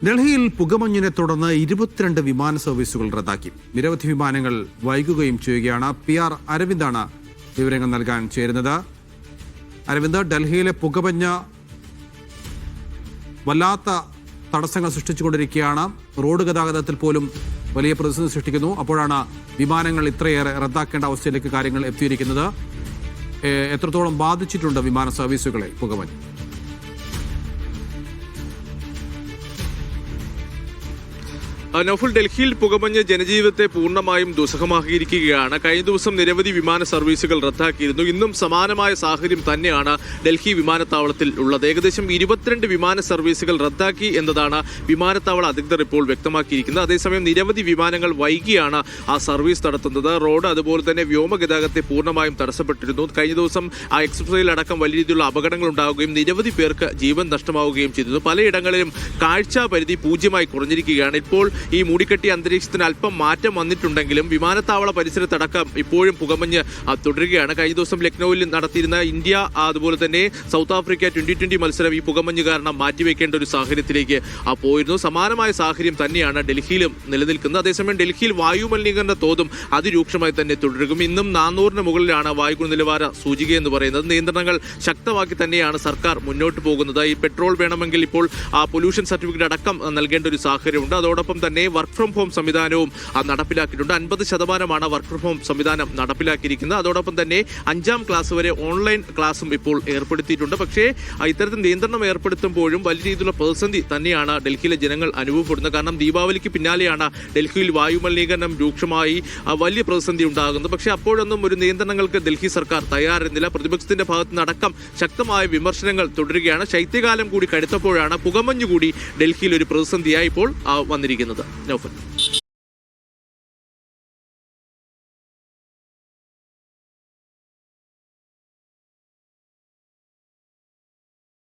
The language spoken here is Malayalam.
ഡൽഹിയിൽ പുകമഞ്ഞിനെ തുടർന്ന് 22 വിമാന സർവീസുകൾ റദ്ദാക്കി. നിരവധി വിമാനങ്ങൾ വൈകുകയും ചെയ്യുകയാണ്. PR അരവിന്ദാണ് വിവരങ്ങൾ നൽകാൻ ചേരുന്നത്. അരവിന്ദ്, ഡൽഹിയിലെ പുകമഞ്ഞ് വല്ലാത്ത തടസ്സങ്ങൾ സൃഷ്ടിച്ചുകൊണ്ടിരിക്കുകയാണ്. റോഡ് ഗതാഗതത്തിൽ പോലും വലിയ പ്രതിസന്ധി സൃഷ്ടിക്കുന്നു. അപ്പോഴാണ് വിമാനങ്ങൾ ഇത്രയേറെ റദ്ദാക്കേണ്ട അവസ്ഥയിലേക്ക് കാര്യങ്ങൾ എത്തിയിരിക്കുന്നത്. എത്രത്തോളം ബാധിച്ചിട്ടുണ്ട് വിമാന സർവീസുകളെ പുകമഞ്ഞ്? നൗഫൽ, ഡൽഹിയിൽ പുകമഞ്ഞ് ജനജീവിതത്തെ പൂർണ്ണമായും ദുസ്സഹമാക്കിയിരിക്കുകയാണ്. കഴിഞ്ഞ ദിവസം നിരവധി വിമാന സർവീസുകൾ റദ്ദാക്കിയിരുന്നു. ഇന്നും സമാനമായ സാഹചര്യം തന്നെയാണ് ഡൽഹി വിമാനത്താവളത്തിൽ ഉള്ളത്. ഏകദേശം 22 വിമാന സർവീസുകൾ റദ്ദാക്കി എന്നതാണ് വിമാനത്താവള അധികൃതർ ഇപ്പോൾ വ്യക്തമാക്കിയിരിക്കുന്നത്. അതേസമയം നിരവധി വിമാനങ്ങൾ വൈകിയാണ് ആ സർവീസ് നടത്തുന്നത്. റോഡ് അതുപോലെ തന്നെ വ്യോമഗതാഗതത്തെ പൂർണ്ണമായും തടസ്സപ്പെട്ടിരുന്നു. കഴിഞ്ഞ ദിവസം ആ എക്സ്പ്രസ്വേയിലടക്കം വലിയ രീതിയിലുള്ള അപകടങ്ങൾ ഉണ്ടാവുകയും നിരവധി പേർക്ക് ജീവൻ നഷ്ടമാവുകയും ചെയ്തിരുന്നു. പലയിടങ്ങളിലും കാഴ്ചാ പരിധി 0 കുറഞ്ഞിരിക്കുകയാണ്. ഇപ്പോൾ ഈ മൂടിക്കെട്ടിയ അന്തരീക്ഷത്തിന് അല്പം മാറ്റം വന്നിട്ടുണ്ടെങ്കിലും വിമാനത്താവള പരിസരത്തടക്കം ഇപ്പോഴും പുകമഞ്ഞ് തുടരുകയാണ്. കഴിഞ്ഞ ദിവസം ലക്നൌവിൽ നടത്തിയിരുന്ന ഇന്ത്യ അതുപോലെ തന്നെ സൗത്ത് ആഫ്രിക്ക T20 മത്സരം ഈ പുകമഞ്ഞ് കാരണം മാറ്റിവെക്കേണ്ട ഒരു സാഹചര്യത്തിലേക്ക് പോയിരുന്നു. സമാനമായ സാഹചര്യം തന്നെയാണ് ഡൽഹിയിലും നിലനിൽക്കുന്നത്. അതേസമയം ഡൽഹിയിൽ വായു മലിനീകരണ തോതും അതിരൂക്ഷമായി തന്നെ തുടരും. ഇന്നും 400-ന് മുകളിലാണ് വായു ഗുണനിലവാര സൂചിക എന്ന് പറയുന്നത്. നിയന്ത്രണങ്ങൾ ശക്തമാക്കി തന്നെയാണ് സർക്കാർ മുന്നോട്ട് പോകുന്നത്. ഈ പെട്രോൾ വേണമെങ്കിൽ ഇപ്പോൾ പൊല്യൂഷൻ സർട്ടിഫിക്കറ്റ് അടക്കം നൽകേണ്ട ഒരു സാഹചര്യമുണ്ട്. അതോടൊപ്പം തന്നെ വർക്ക് ഫ്രം ഹോം സംവിധാനവും നടപ്പിലാക്കിയിട്ടുണ്ട്. 50% വർക്ക് ഫ്രം ഹോം സംവിധാനം നടപ്പിലാക്കിയിരിക്കുന്നത്. അതോടൊപ്പം തന്നെ 5ാം ക്ലാസ് വരെ ഓൺലൈൻ ക്ലാസും ഇപ്പോൾ ഏർപ്പെടുത്തിയിട്ടുണ്ട്. പക്ഷേ ഇത്തരത്തിൽ നിയന്ത്രണം ഏർപ്പെടുത്തുമ്പോഴും വലിയ രീതിയിലുള്ള പ്രതിസന്ധി തന്നെയാണ് ഡൽഹിയിലെ ജനങ്ങൾ അനുഭവപ്പെടുന്നത്. കാരണം ദീപാവലിക്ക് പിന്നാലെയാണ് ഡൽഹിയിൽ വായുമലിനീകരണം രൂക്ഷമായി വലിയ പ്രതിസന്ധി ഉണ്ടാകുന്നത്. പക്ഷേ അപ്പോഴൊന്നും ഒരു നിയന്ത്രണങ്ങൾക്ക് ഡൽഹി സർക്കാർ തയ്യാറായിരുന്നില്ല. പ്രതിപക്ഷത്തിന്റെ ഭാഗത്തു നിന്നടക്കം ശക്തമായ വിമർശനങ്ങൾ തുടരുകയാണ്. ശൈത്യകാലം കൂടി കടുത്തപ്പോഴാണ് പുകമഞ്ഞ് കൂടി ഡൽഹിയിൽ ഒരു പ്രതിസന്ധിയായി ഇപ്പോൾ വന്നിരിക്കുന്നത്. നൗഫൽ.